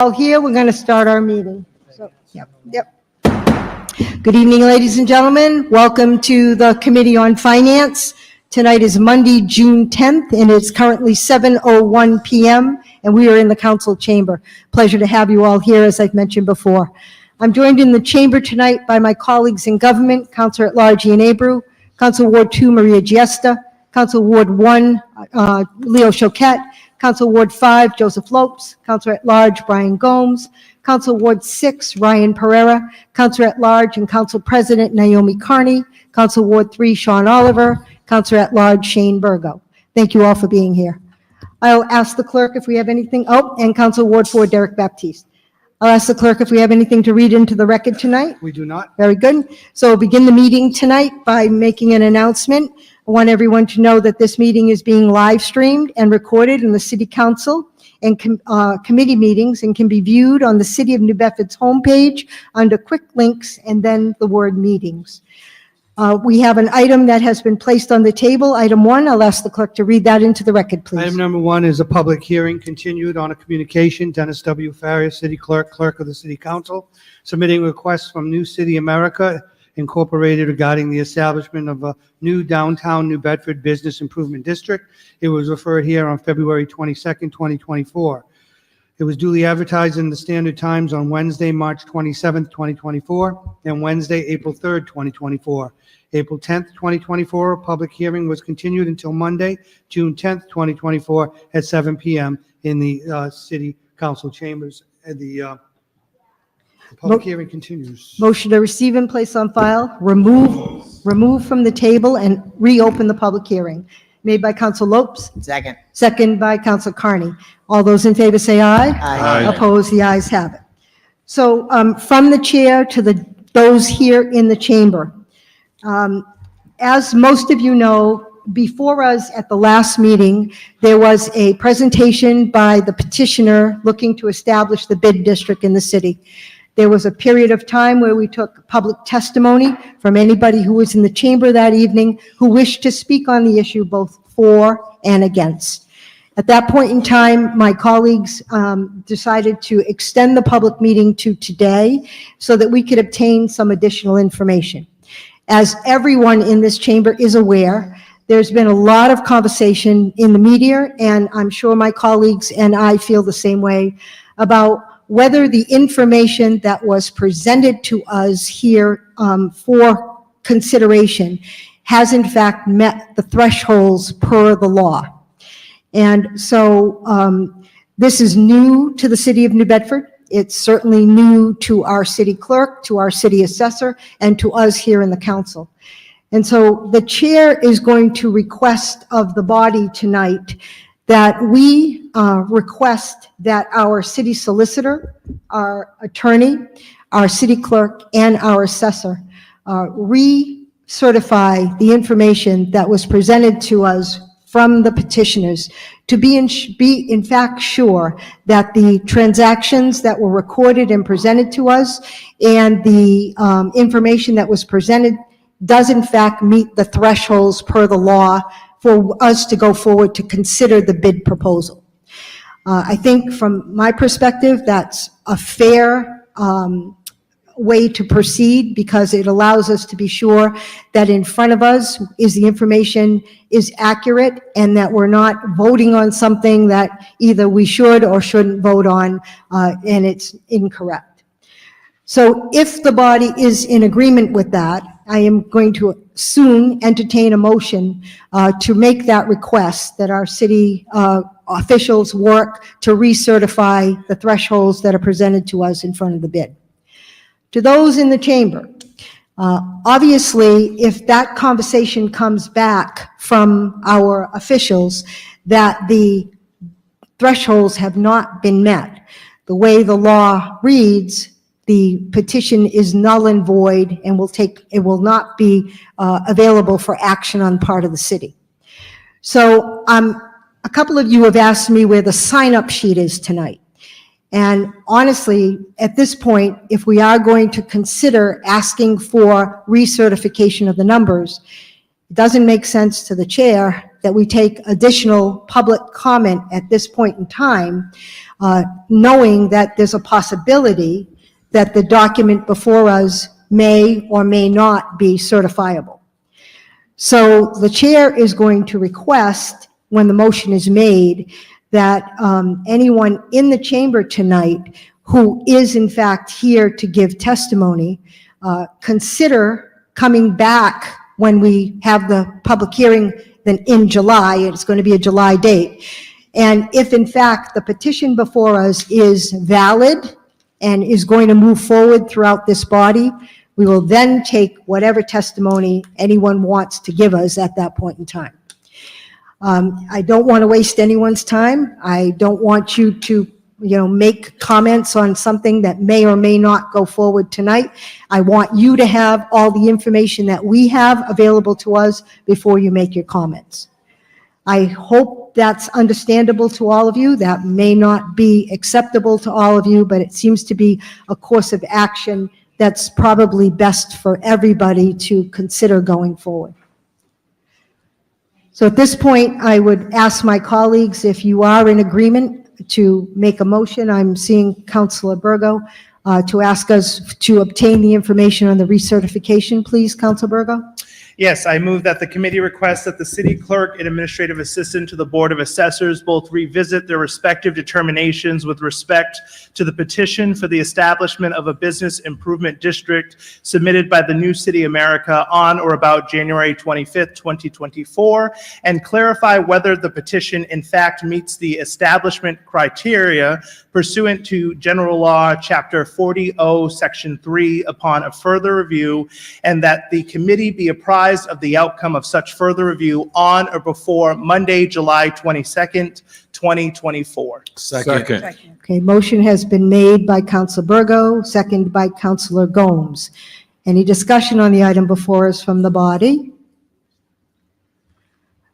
All here, we're going to start our meeting. Yep. Good evening, ladies and gentlemen. Welcome to the Committee on Finance. Tonight is Monday, June 10th, and it's currently 7:01 p.m., and we are in the council chamber. Pleasure to have you all here, as I've mentioned before. I'm joined in the chamber tonight by my colleagues in government, Councilor at Large Ian Abreu, Council Ward 2 Maria Giesta, Council Ward 1 Leo Choquette, Council Ward 5, Joseph Lopes, Councilor at Large, Brian Gomes, Council Ward 6, Ryan Pereira, Councilor at Large and Council President Naomi Carney, Council Ward 3, Sean Oliver, Councilor at Large, Shane Burgo. Thank you all for being here. I'll ask the clerk if we have anything, and Council Ward 4, Derek Baptiste. I'll ask the clerk if we have anything to read into the record tonight. We do not. Very good. So we'll begin the meeting tonight by making an announcement. I want everyone to know that this meeting is being live streamed and recorded in the City Council and committee meetings and can be viewed on the City of New Bedford's homepage under quick links and then the word meetings. We have an item that has been placed on the table. Item 1, I'll ask the clerk to read that into the record, please. Item number 1 is a public hearing continued on a communication. Dennis W. Farrier, City Clerk, Clerk of the City Council, submitting requests from New City America Incorporated regarding the establishment of a new downtown New Bedford Business Improvement District. It was referred here on February 22nd, 2024. It was duly advertised in the Standard Times on Wednesday, March 27th, 2024, and Wednesday, April 3rd, 2024. April 10th, 2024, a public hearing was continued until Monday, June 10th, 2024, at 7 p.m. in the City Council chambers. The public hearing continues. Motion to receive and place on file, remove from the table and reopen the public hearing. Made by Council Lopes. Second. Second by Council Carney. All those in favor say aye. Aye. Opposed, the ayes have it. So from the chair to those here in the chamber, as most of you know, before us at the last meeting, there was a presentation by the petitioner looking to establish the bid district in the city. There was a period of time where we took public testimony from anybody who was in the chamber that evening who wished to speak on the issue both for and against. At that point in time, my colleagues decided to extend the public meeting to today so that we could obtain some additional information. As everyone in this chamber is aware, there's been a lot of conversation in the media, and I'm sure my colleagues and I feel the same way about whether the information that was presented to us here for consideration has in fact met the thresholds per the law. And so this is new to the City of New Bedford. It's certainly new to our city clerk, to our city assessor, and to us here in the council. And so the chair is going to request of the body tonight that we request that our city solicitor, our attorney, our city clerk, and our assessor recertify the information that was presented to us from the petitioners to be in fact sure that the transactions that were recorded and presented to us and the information that was presented does in fact meet the thresholds per the law for us to go forward to consider the bid proposal. I think from my perspective, that's a fair way to proceed because it allows us to be sure that in front of us is the information is accurate and that we're not voting on something that either we should or shouldn't vote on and it's incorrect. So if the body is in agreement with that, I am going to soon entertain a motion to make that request that our city officials work to recertify the thresholds that are presented to us in front of the bid. To those in the chamber, obviously, if that conversation comes back from our officials that the thresholds have not been met, the way the law reads, the petition is null and void and it will not be available for action on part of the city. So a couple of you have asked me where the sign-up sheet is tonight. And honestly, at this point, if we are going to consider asking for recertification of the numbers, it doesn't make sense to the chair that we take additional public comment at this point in time, knowing that there's a possibility that the document before us may or may not be certifiable. So the chair is going to request, when the motion is made, that anyone in the chamber tonight who is in fact here to give testimony, consider coming back when we have the public hearing then in July. It's going to be a July date. And if in fact the petition before us is valid and is going to move forward throughout this body, we will then take whatever testimony anyone wants to give us at that point in time. I don't want to waste anyone's time. I don't want you to, make comments on something that may or may not go forward tonight. I want you to have all the information that we have available to us before you make your comments. I hope that's understandable to all of you. That may not be acceptable to all of you, but it seems to be a course of action that's probably best for everybody to consider going forward. So at this point, I would ask my colleagues if you are in agreement to make a motion. I'm seeing Councilor Burgo to ask us to obtain the information on the recertification, please, Councilor Burgo. Yes, I move that the committee requests that the city clerk and administrative assistant to the Board of Assessors both revisit their respective determinations with respect to the petition for the establishment of a business improvement district submitted by the New City America on or about January 25th, 2024, and clarify whether the petition in fact meets the establishment criteria pursuant to General Law, Chapter 40O, Section 3, upon a further review, and that the committee be apprised of the outcome of such further review on or before Monday, July 22nd, 2024. Second. Okay, motion has been made by Councilor Burgo, seconded by Councilor Gomes. Any discussion on the item before us from the body?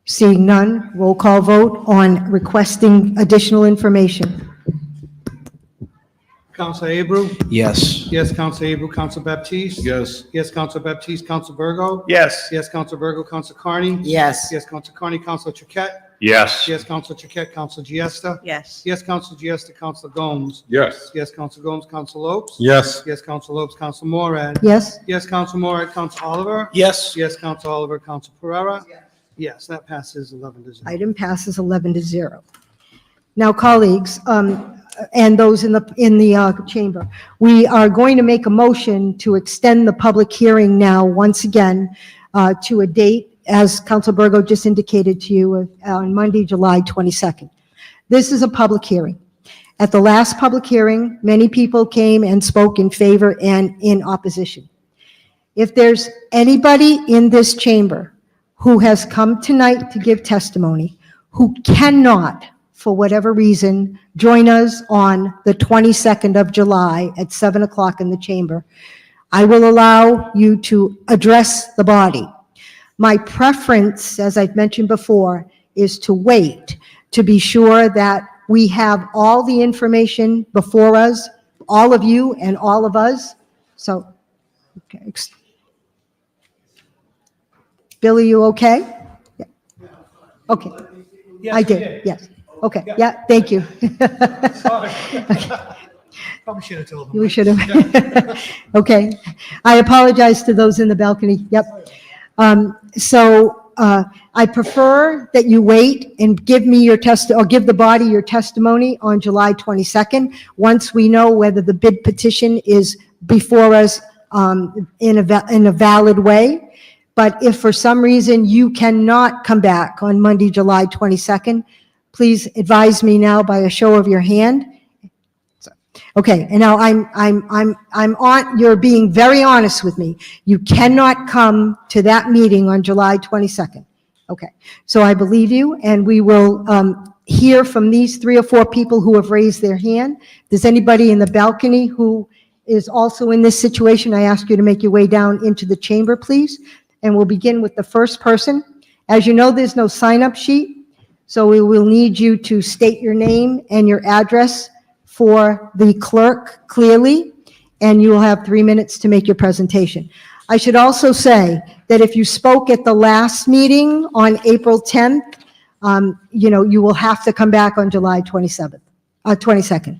Seeing none, roll call vote on requesting additional information. Councilor Abreu? Yes. Yes, Councilor Abreu. Councilor Baptiste? Yes. Yes, Councilor Baptiste. Councilor Burgo? Yes. Yes, Councilor Burgo. Councilor Carney? Yes. Yes, Councilor Carney. Councilor Triquette? Yes. Yes, Councilor Triquette. Councilor Giesta? Yes. Yes, Councilor Giesta. Councilor Gomes? Yes. Yes, Councilor Gomes. Councilor Lopes? Yes. Yes, Councilor Lopes. Councilor Morad? Yes? Yes, Councilor Morad. Councilor Oliver? Yes. Yes, Councilor Oliver. Councilor Pereira? Yes, that passes 11-0. Item passes 11-0. Now, colleagues, and those in the chamber, we are going to make a motion to extend the public hearing now, once again, to a date, as Councilor Burgo just indicated to you, on Monday, July 22nd. This is a public hearing. At the last public hearing, many people came and spoke in favor and in opposition. If there's anybody in this chamber who has come tonight to give testimony who cannot, for whatever reason, join us on the 22nd of July at 7 o'clock in the chamber, I will allow you to address the body. My preference, as I've mentioned before, is to wait to be sure that we have all the information before us, all of you and all of us. So, okay. Billy, you okay? Yeah. Okay. I did, yes. Okay, yeah, thank you. Sorry. Probably should have told them. We should have. Okay. I apologize to those in the balcony. Yep. I prefer that you wait and give me your or give the body your testimony on July 22nd, once we know whether the bid petition is before us in a valid way. But if for some reason you cannot come back on Monday, July 22nd, please advise me now by a show of your hand. Okay, and now you're being very honest with me. You cannot come to that meeting on July 22nd. Okay, so I believe you, and we will hear from these 3 or 4 people who have raised their hand. If there's anybody in the balcony who is also in this situation, I ask you to make your way down into the chamber, please. And we'll begin with the first person. As you know, there's no sign-up sheet, so we will need you to state your name and your address for the clerk clearly, and you will have 3 minutes to make your presentation. I should also say that if you spoke at the last meeting on April 10th, you will have to come back on July 22nd.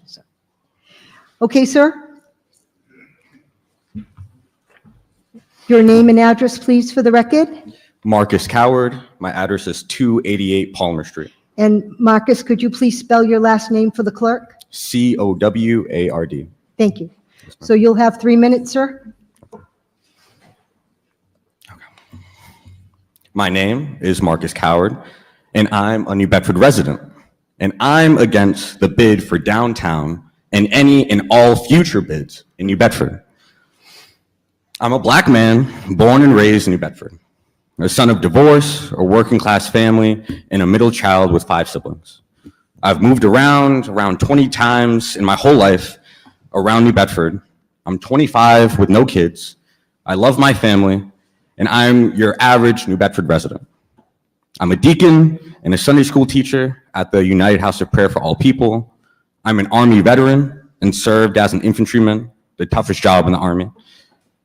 So. Okay, sir? Your name and address, please, for the record. Marcus Coward. My address is 288 Palmer Street. And Marcus, could you please spell your last name for the clerk? Coward. Thank you. So you'll have 3 minutes, sir. My name is Marcus Coward, and I'm a New Bedford resident. And I'm against the bid for downtown and any and all future bids in New Bedford. I'm a black man born and raised in New Bedford, a son of divorce, a working class family, and a middle child with 5 siblings. I've moved around 20 times in my whole life around New Bedford. I'm 25 with no kids. I love my family, and I'm your average New Bedford resident. I'm a deacon and a Sunday school teacher at the United House of Prayer for All People. I'm an Army veteran and served as an infantryman, the toughest job in the Army.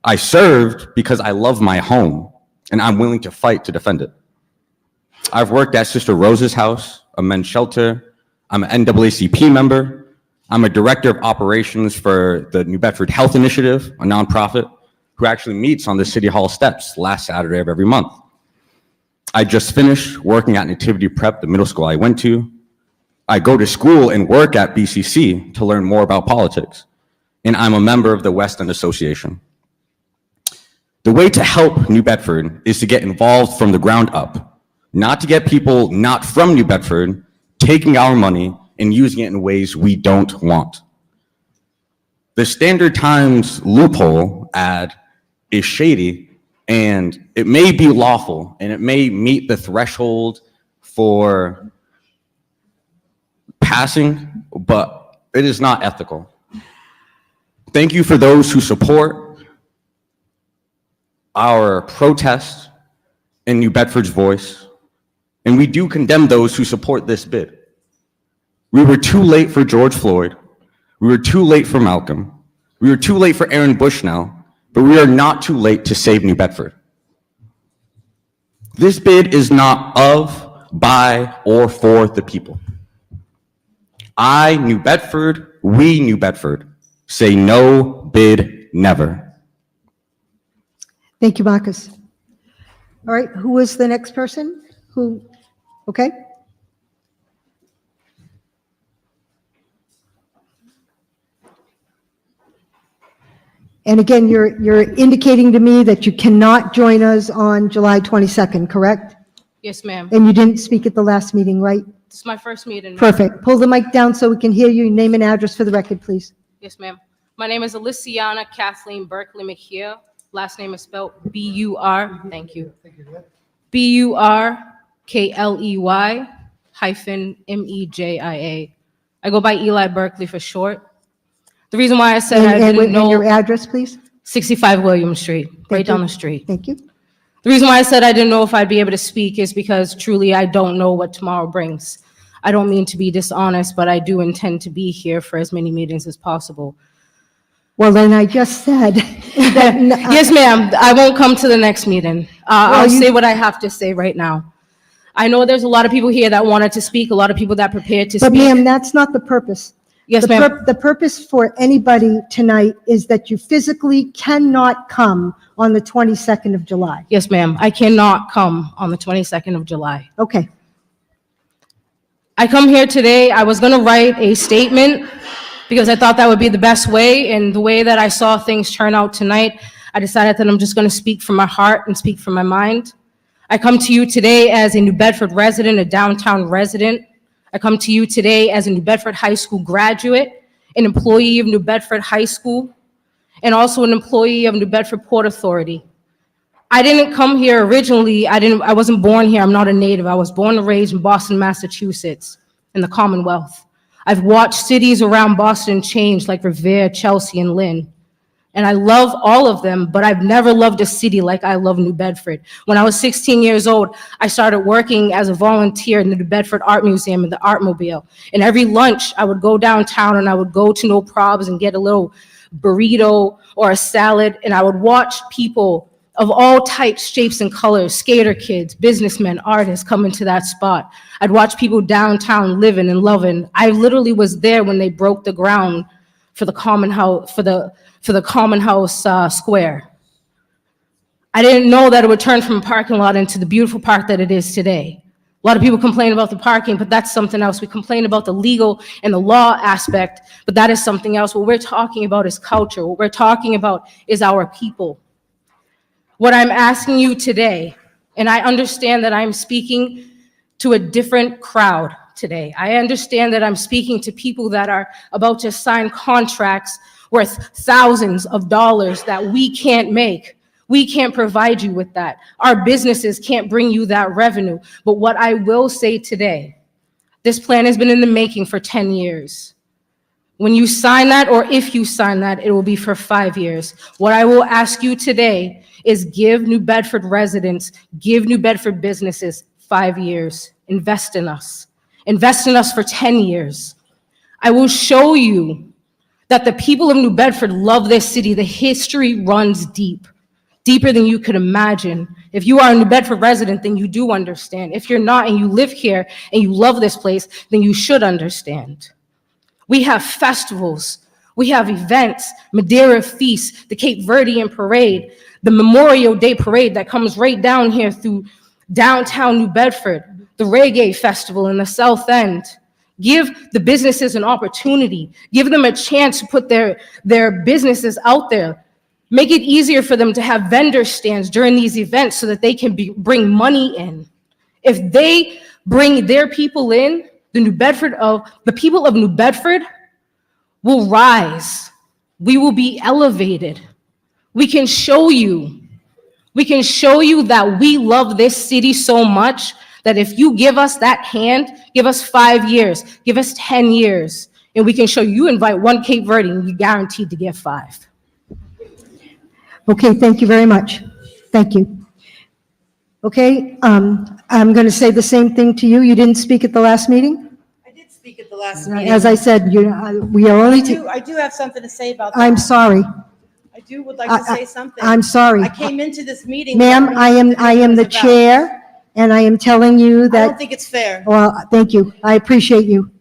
I served because I love my home, and I'm willing to fight to defend it. I've worked at Sister Rose's house, a men's shelter. I'm an NAACP member. I'm a director of operations for the New Bedford Health Initiative, a nonprofit who actually meets on the City Hall steps last Saturday of every month. I just finished working at Nativity Prep, the middle school I went to. I go to school and work at BCC to learn more about politics, and I'm a member of the West End Association. The way to help New Bedford is to get involved from the ground up, not to get people not from New Bedford taking our money and using it in ways we don't want. The Standard Times loophole ad is shady, and it may be lawful, and it may meet the threshold for passing, but it is not ethical. Thank you for those who support our protest in New Bedford's voice, and we do condemn those who support this bid. We were too late for George Floyd. We were too late for Malcolm. We were too late for Aaron Bushnell, but we are not too late to save New Bedford. This bid is not of, by, or for the people. I, New Bedford, we, New Bedford, say no bid never. Thank you, Marcus. All right, who is the next person? Okay. And again, you're indicating to me that you cannot join us on July 22nd, correct? Yes, ma'am. And you didn't speak at the last meeting, right? This is my first meeting. Perfect. Pull the mic down so we can hear you. Name and address for the record, please. Yes, ma'am. My name is Alyciana Kathleen Berkeley McHugh. Last name is spelled B-U-R, thank you. B-U-R-K-L-E-Y-M-E-J-I-A. I go by Eli Berkeley for short. The reason why I said I didn't And your know, address, please? 65 William Street, right down the street. Thank you. The reason why I said I didn't know if I'd be able to speak is because truly I don't know what tomorrow brings. I don't mean to be dishonest, but I do intend to be here for as many meetings as possible. Well, then I just said that. Yes, ma'am, I won't come to the next meeting. I'll you- say what I have to say right now. I know there's a lot of people here that wanted to speak, a lot of people that prepared to But speak. ma'am, that's not the purpose. Yes, ma'am. The purpose for anybody tonight is that you physically cannot come on the 22nd of July. Yes, ma'am, I cannot come on the 22nd of July. Okay. I come here today, I was gonna write a statement because I thought that would be the best way, and the way that I saw things turn out tonight, I decided that I'm just gonna speak from my heart and speak from my mind. I come to you today as a New Bedford resident, a downtown resident. I come to you today as a New Bedford High School graduate, an employee of New Bedford High School, and also an employee of New Bedford Port Authority. I didn't come here originally, I wasn't born here, I'm not a native. I was born and raised in Boston, Massachusetts, in the Commonwealth. I've watched cities around Boston change like Revere, Chelsea, and Lynn. And I love all of them, but I've never loved a city like I love New Bedford. When I was 16 years old, I started working as a volunteer in the New Bedford Art Museum in the Artmobile. And every lunch, I would go downtown and I would go to No Probs and get a little burrito or a salad, and I would watch people of all types, shapes, and colors, skater kids, businessmen, artists coming to that spot. I'd watch people downtown living and loving. I literally was there when they broke the ground for the Common House, for the Common House Square. I didn't know that it would turn from a parking lot into the beautiful park that it is today. A lot of people complain about the parking, but that's something else. We complain about the legal and the law aspect, but that is something else. What we're talking about is culture. What we're talking about is our people. What I'm asking you today, and I understand that I'm speaking to a different crowd today. I understand that I'm speaking to people that are about to sign contracts worth thousands of dollars that we can't make. We can't provide you with that. Our businesses can't bring you that revenue. But what I will say today, this plan has been in the making for 10 years. When you sign that, or if you sign that, it will be for 5 years. What I will ask you today is give New Bedford residents, give New Bedford businesses 5 years. Invest in us. Invest in us for 10 years. I will show you that the people of New Bedford love this city. The history runs deep, deeper than you could imagine. If you are a New Bedford resident, then you do understand. If you're not and you live here and you love this place, then you should understand. We have festivals, we have events, Madeira Feast, the Cape Verdean Parade, the Memorial Day Parade that comes right down here through downtown New Bedford, the Reggae Festival in the South End. Give the businesses an opportunity. Give them a chance to put their businesses out there. Make it easier for them to have vendor stands during these events so that they can bring money in. If they bring their people in, the people of New Bedford will rise. We will be elevated. We can show you that we love this city so much that if you give us that hand, give us 5 years, give us 10 years, and we can show you invite one Cape Verdean, you're guaranteed to get 5. Okay, thank you very much. Thank you. Okay, I'm going to say the same thing to you. You didn't speak at the last meeting? I did speak at the last meeting. As I said, we are only, I do have something to say about that. I'm sorry. I would like to say something. I'm sorry. I came into this meeting. Ma'am, without I knowing what am the meeting was about. chair, and I am telling you I that. don't think it's fair. Well, thank you. I appreciate you.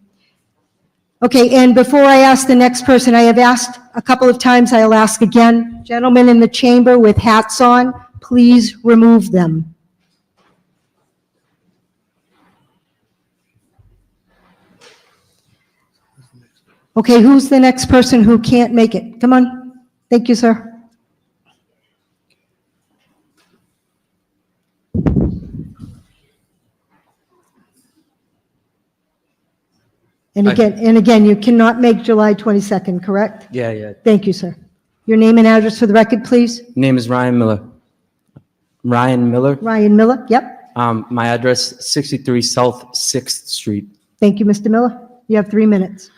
Okay, and before I ask the next person, I have asked a couple of times, I'll ask again. Gentlemen in the chamber with hats on, please remove them. Okay, who's the next person who can't make it? Come on. Thank you, sir. And again, you cannot make July 22nd, correct? Yeah. Thank you, sir. Your name and address for the record, please? Name is Ryan Miller. Ryan Miller. Ryan Miller, yep. My address, 63 South 6th Street. Thank you, Mr. Miller. You have 3 minutes.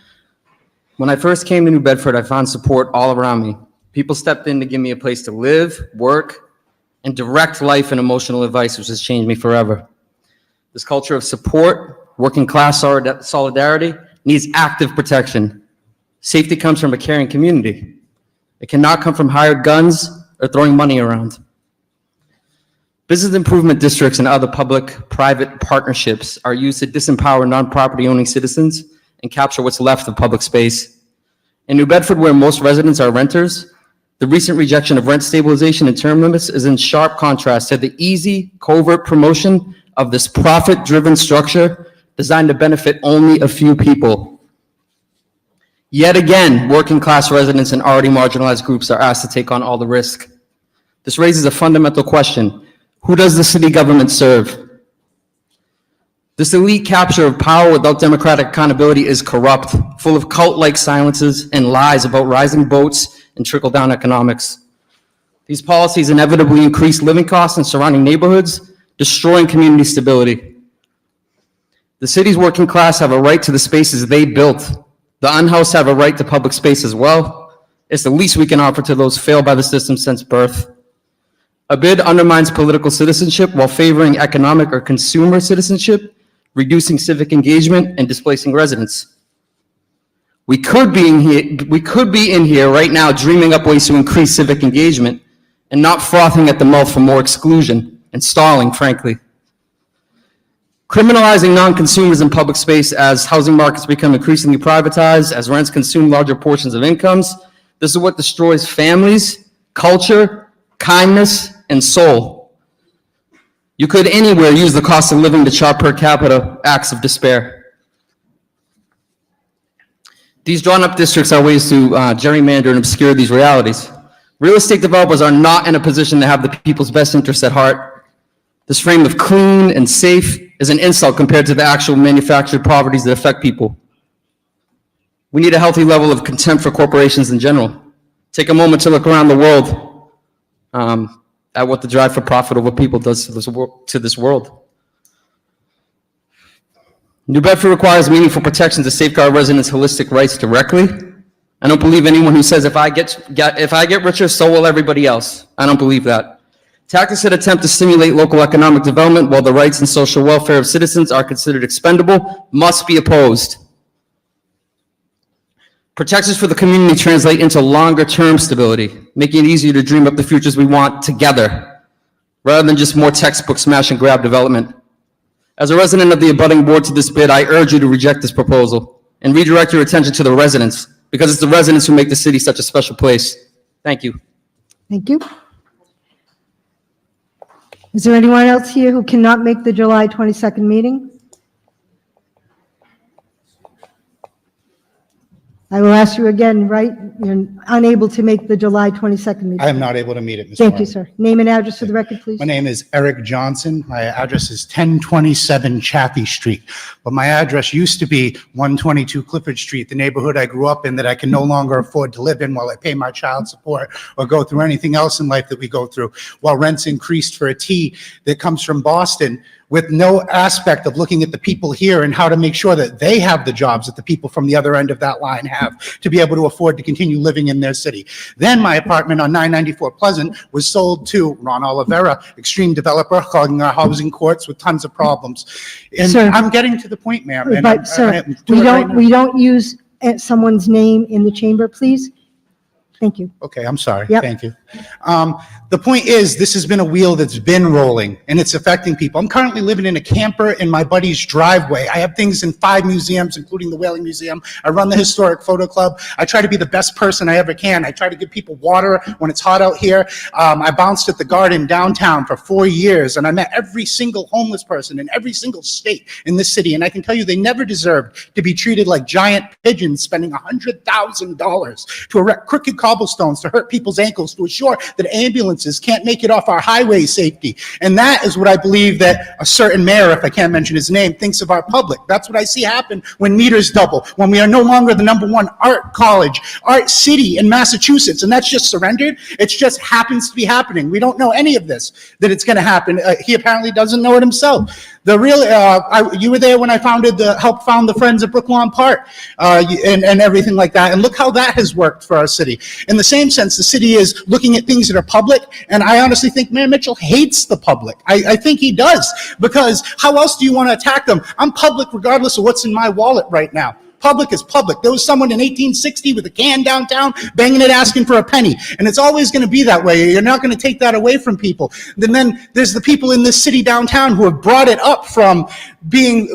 When I first came to New Bedford, I found support all around me. People stepped in to give me a place to live, work, and direct life and emotional advice, which has changed me forever. This culture of support, working class solidarity, needs active protection. Safety comes from a caring community. It cannot come from hired guns or throwing money around. Business improvement districts and other public-private partnerships are used to disempower non-property owning citizens and capture what's left of public space. In New Bedford, where most residents are renters, the recent rejection of rent stabilization and term limits is in sharp contrast to the easy, covert promotion of this profit-driven structure designed to benefit only a few people. Yet again, working-class residents and already marginalized groups are asked to take on all the risk. This raises a fundamental question. Who does the city government serve? This elite capture of power without democratic accountability is corrupt, full of cult-like silences and lies about rising boats and trickle-down economics. These policies inevitably increase living costs in surrounding neighborhoods, destroying community stability. The city's working class have a right to the spaces they built. The unhoused have a right to public space as well. It's the least we can offer to those failed by the system since birth. A bid undermines political citizenship while favoring economic or consumer citizenship, reducing civic engagement and displacing residents. We could be in here right now dreaming up ways to increase civic engagement and not frothing at the mouth for more exclusion and stalling, frankly. Criminalizing non-consumers in public space as housing markets become increasingly privatized, as rents consume larger portions of incomes, this is what destroys families, culture, kindness, and soul. You could anywhere use the cost of living to chart per capita acts of despair. These drawn-up districts are ways to gerrymander and obscure these realities. Real estate developers are not in a position to have the people's best interests at heart. This frame of clean and safe is an insult compared to the actual manufactured poverties that affect people. We need a healthy level of contempt for corporations in general. Take a moment to look around the world at what the drive for profit over people does to this world. New Bedford requires meaningful protection to safeguard residents' holistic rights directly. I don't believe anyone who says if I get richer, so will everybody else. I don't believe that. Tactics that attempt to stimulate local economic development while the rights and social welfare of citizens are considered expendable must be opposed. Protections for the community translate into longer-term stability, making it easier to dream up the futures we want together, rather than just more textbook smash and grab development. As a resident of the abutting board to this bid, I urge you to reject this proposal and redirect your attention to the residents, because it's the residents who make the city such a special place. Thank you. Thank you. Is there anyone else here who cannot make the July 22nd meeting? I will ask you again, right? You're unable to make the July 22nd meeting. I am not able to meet it, Ms. Thank Moore. you, sir. Name and address for the record, please. My name is Eric Johnson. My address is 1027 Chaffee Street. But my address used to be 122 Clifford Street, the neighborhood I grew up in that I can no longer afford to live in while I pay my child support or go through anything else in life that we go through. While rents increased for a tea that comes from Boston, with no aspect of looking at the people here and how to make sure that they have the jobs that the people from the other end of that line have to be able to afford to continue living in their city. Then my apartment on 994 Pleasant was sold to Ron Olivera, extreme developer, clogging our housing courts with tons of problems. And Sir. I'm getting to the point, ma'am. and But, sir, I'm doing it right now. we don't use someone's name in the chamber, please. Thank you. Okay, I'm sorry. Yep. Thank you. The point is, this has been a wheel that's been rolling, and it's affecting people. I'm currently living in a camper in my buddy's driveway. I have things in 5 museums, including the Whaling Museum. I run the Historic Photo Club. I try to be the best person I ever can. I try to give people water when it's hot out here. I bounced at the Garden downtown for 4 years, and I met every single homeless person in every single state in this city, and I can tell you they never deserved to be treated like giant pigeons, spending $100,000 to erect crooked cobblestones to hurt people's ankles, to assure that ambulances can't make it off our highway safety. And that is what I believe that a certain mayor, if I can't mention his name, thinks of our public. That's what I see happen when meters double, when we are no longer the #1 art college, art city in Massachusetts, and that's just surrendered. It just happens to be happening. We don't know any of this, that it's going to happen. He apparently doesn't know it himself. The real, you were there when I helped found the Friends of Brooklawn Park, and everything like that. And look how that has worked for our city. In the same sense, the city is looking at things that are public, and I honestly think Mayor Mitchell hates the public. I think he does, because how else do you want to attack them? I'm public regardless of what's in my wallet right now. Public is public. There was someone in 1860 with a can downtown, banging it, asking for a penny. And it's always going to be that way. You're not going to take that away from people. And then there's the people in this city downtown who have brought it up from being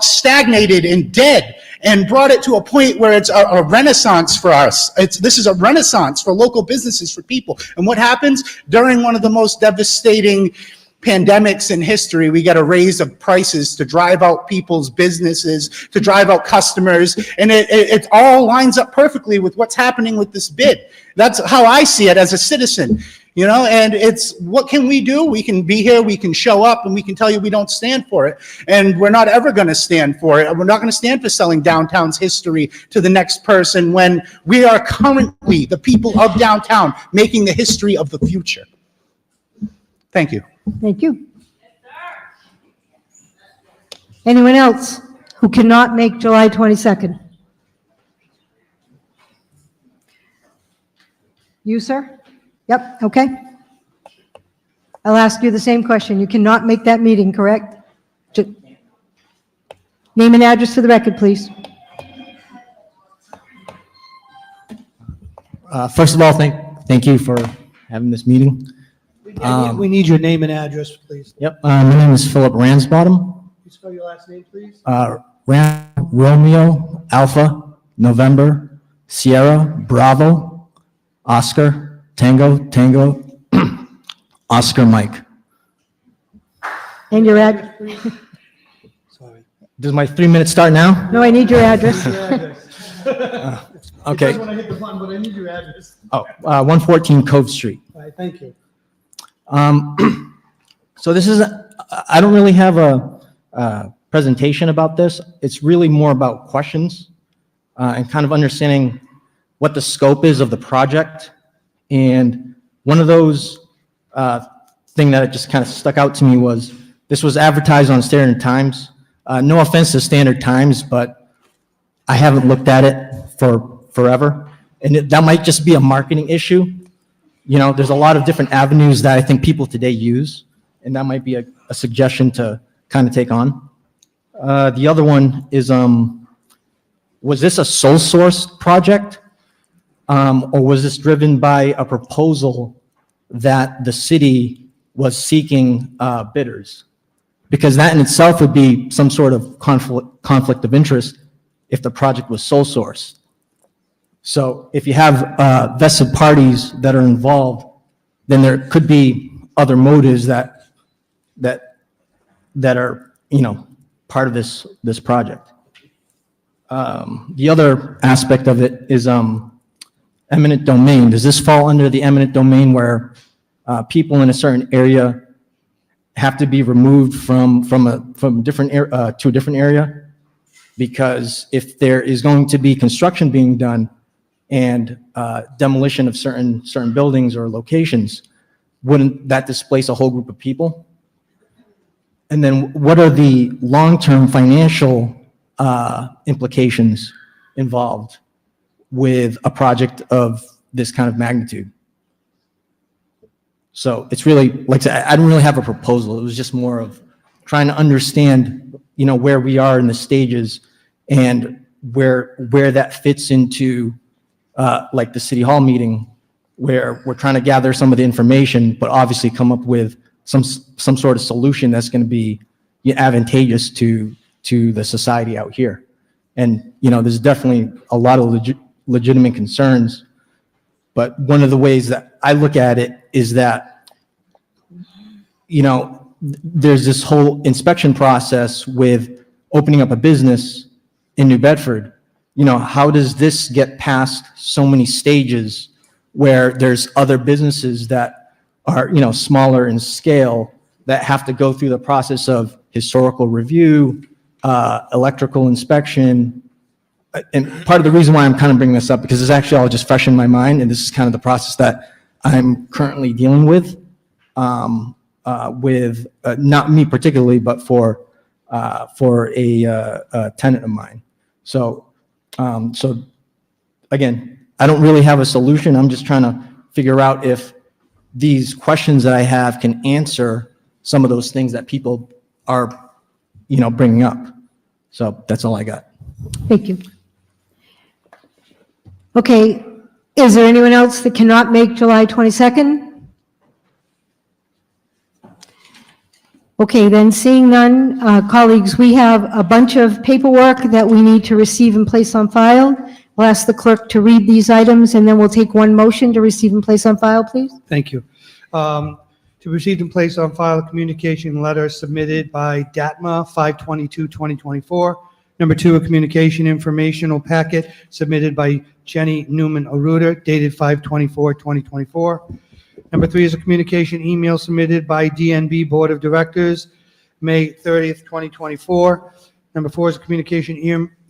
stagnated and dead, and brought it to a point where it's a renaissance for us. This is a renaissance for local businesses, for people. And what happens during one of the most devastating pandemics in history? We get a raise of prices to drive out people's businesses, to drive out customers, and it all lines up perfectly with what's happening with this bid. That's how I see it as a citizen, you know, and it's, what can we do? We can be here, we can show up, and we can tell you we don't stand for it, and we're not ever going to stand for it. We're not going to stand for selling downtown's history to the next person, when we are currently the people of downtown making the history of the future. Thank you. Thank you. Anyone else who cannot make July 22nd? You, sir? Yep, okay. I'll ask you the same question. You cannot make that meeting, correct? Name and address for the record, please. First of all, thank you for having this meeting. We need your name and address, please. Yep, my name is Philip Ransbottom. Can you spell your last name, please? Romeo, Alpha, November, Sierra, Bravo, Oscar, Tango, Oscar, Mike. And your address? Sorry. Does my 3 minutes start now? No, I need your address. Your address. Okay. When I hit the button, but I need your address. Oh, 114 Cove Street. All right, thank you. So this is, I don't really have a presentation about this. It's really more about questions and kind of understanding what the scope is of the project. And one of those thing that just kind of stuck out to me was this was advertised on Standard Times. No offense to Standard Times, but I haven't looked at it for forever. And that might just be a marketing issue. You know, there's a lot of different avenues that I think people today use, and that might be a suggestion to kind of take on. The other one is, was this a sole source project? Or was this driven by a proposal that the city was seeking bidders? Because that in itself would be some sort of conflict of interest if the project was sole source. So if you have vested parties that are involved, then there could be other motives that are, you know, part of this project. The other aspect of it is eminent domain. Does this fall under the eminent domain where people in a certain area have to be removed from different to a different area? Because if there is going to be construction being done and demolition of certain buildings or locations, wouldn't that displace a whole group of people? And then what are the long-term financial implications involved with a project of this kind of magnitude? So it's really, like I said, I don't really have a proposal. It was just more of trying to understand, you know, where we are in the stages and where that fits into like the city hall meeting, where we're trying to gather some of the information, but obviously come up with some sort of solution that's going to be advantageous to the society out here. And, you know, there's definitely a lot of legitimate concerns, but one of the ways that I look at it is that, you know, there's this whole inspection process with opening up a business in New Bedford. You know, how does this get past so many stages where there's other businesses that are, you know, smaller in scale that have to go through the process of historical review, electrical inspection. And part of the reason why I'm kind of bringing this up, because it's actually all just fresh in my mind, and this is kind of the process that I'm currently dealing with not me particularly, but for a tenant of mine. So again, I don't really have a solution. I'm just trying to figure out if these questions that I have can answer some of those things that people are, you know, bringing up. So that's all I got. Thank you. Okay, is there anyone else that cannot make July 22nd? Okay, then seeing none, colleagues, we have a bunch of paperwork that we need to receive and place on file. I'll ask the clerk to read these items, and then we'll take one motion to receive and place on file, please. Thank you. To receive and place on file a communication letter submitted by DATMA 5/22/2024. Number 2, a communication informational packet submitted by Jenny Newman Aruda dated 5/24/2024. Number 3 is a communication email submitted by DNB Board of Directors, May 30th, 2024. Number 4 is a communication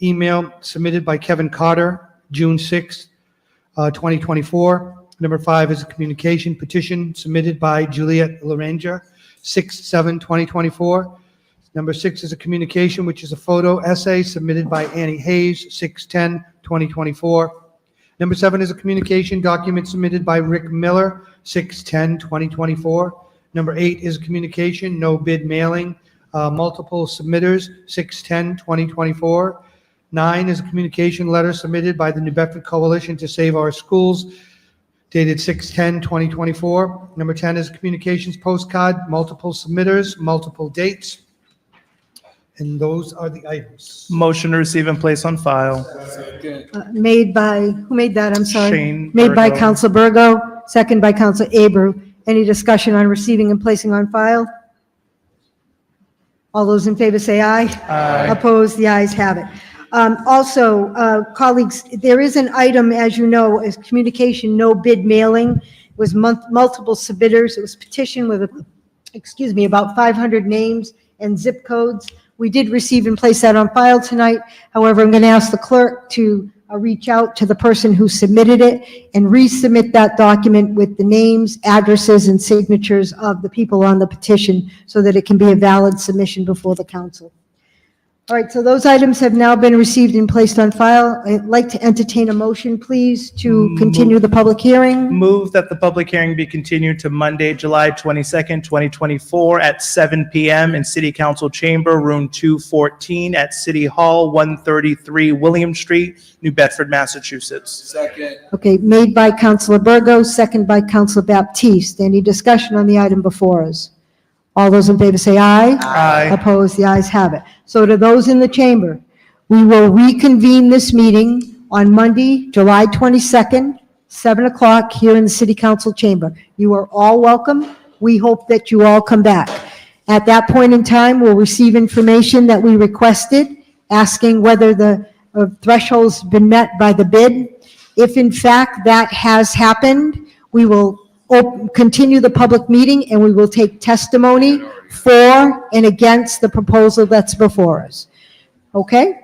email submitted by Kevin Carter, June 6th, 2024. Number 5 is a communication petition submitted by Juliet Laranger, 6/7/2024. Number 6 is a communication, which is a photo essay submitted by Annie Hayes, 6/10/2024. Number 7 is a communication document submitted by Rick Miller, 6/10/2024. Number 8 is a communication, no bid mailing, multiple submitters, 6/10/2024. 9 is a communication letter submitted by the New Bedford Coalition to Save Our Schools, dated 6/10/2024. Number 10 is communications postcard, multiple submitters, multiple dates. And those are the items. Motion to receive and place on file. Made by, who made that? I'm sorry. Shane Made by Burgo. Counsel Burgo, second by Counsel Abreu. Any discussion on receiving and placing on file? All those in favor say aye. Aye. Opposed, the ayes have it. Also, colleagues, there is an item, as you know, as communication, no bid mailing. It was multiple submitters. It was petition with, about 500 names and zip codes. We did receive and place that on file tonight. However, I'm going to ask the clerk to reach out to the person who submitted it and resubmit that document with the names, addresses, and signatures of the people on the petition so that it can be a valid submission before the council. All right, so those items have now been received and placed on file. I'd like to entertain a motion, please, to continue the public hearing. Move that the public hearing be continued to Monday, July 22nd, 2024 at 7 PM in City Council Chamber, Room 214 at City Hall, 133 William Street, New Bedford, Massachusetts. Okay, made by Councilor Burgo, second by Councilor Baptiste. Any discussion on the item before us? All those in favor say aye. Aye. Opposed, the ayes have it. So to those in the chamber, we will reconvene this meeting on Monday, July 22nd, 7 o'clock here in the City Council chamber. You are all welcome. We hope that you all come back. At that point in time, we'll receive information that we requested, asking whether the threshold's been met by the bid. If in fact that has happened, we will continue the public meeting, and we will take testimony for and against the proposal that's before us. Okay?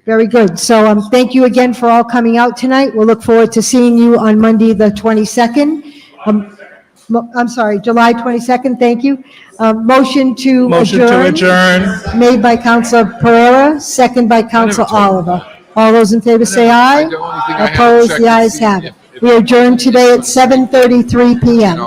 Very good. So thank you again for all coming out tonight. We'll look forward to seeing you on Monday, the 22nd. I'm sorry, July 22nd, thank you. Motion to adjourn. Made by Councilor Pereira, second by Councilor Oliver. All those in favor say aye. Opposed, the ayes have it. We adjourn today at 7:33 PM.